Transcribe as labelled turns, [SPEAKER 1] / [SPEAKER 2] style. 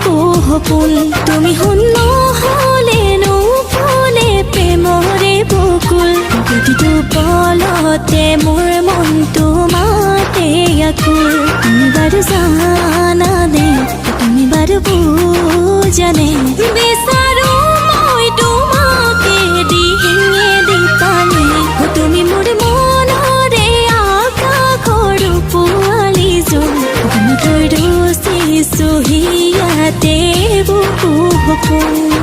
[SPEAKER 1] বুকু সপোন তুমি শুন নহ'লে নুফুলে প্ৰেমৰে বকুল প্ৰতিটো পলতে মোৰ মনটো মাতে আকুল তুমি বাৰু জানানে তুমি বাৰু বুজানে বিচাৰো মই তোমাকে ডিঙে দি পালে তুমি মোৰ মনৰে আকাশৰ পোৱালি যোন তুমি তই ৰচিছো হিয়াতে বুকু সপোন